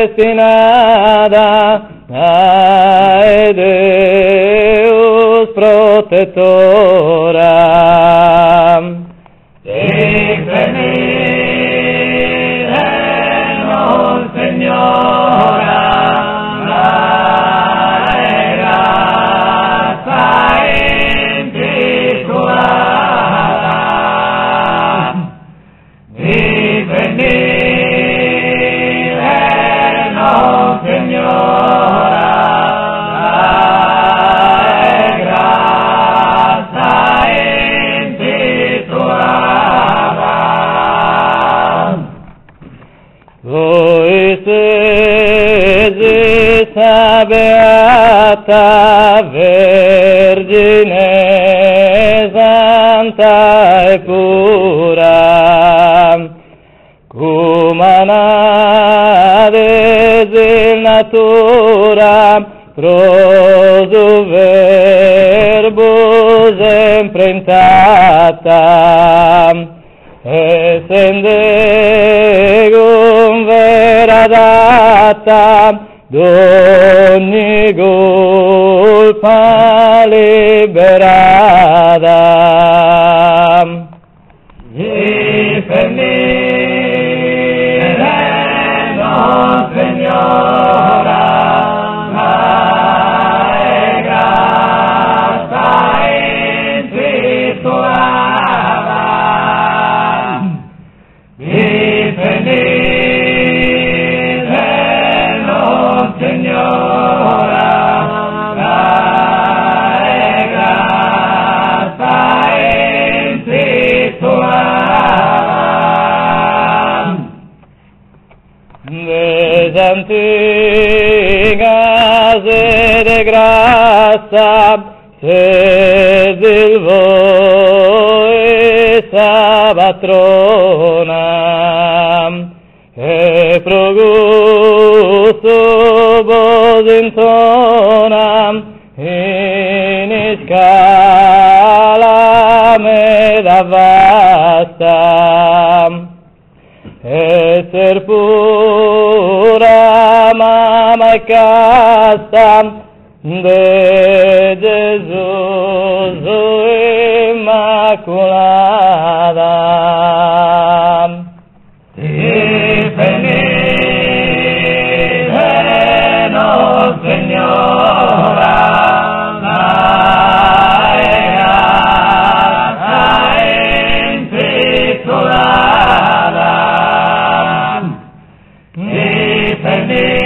destinada a Deus protectora. Dicenos, Señora, Beata Vergine Santa e pura, cum anades in natura, prosu verbus imprintata, essendegum vera data, d'ogni colpa liberata. Difendirenos, Señora, grata intitulada. Señora, grata intitulada. Desde antigas de gracia, sed esa patrona, e progusto vos intonam, in scala me da vasta, esser pura mama e casta, de Jesus Immaculada. Difendirenos, Señora, grata intitulada. Difendirenos,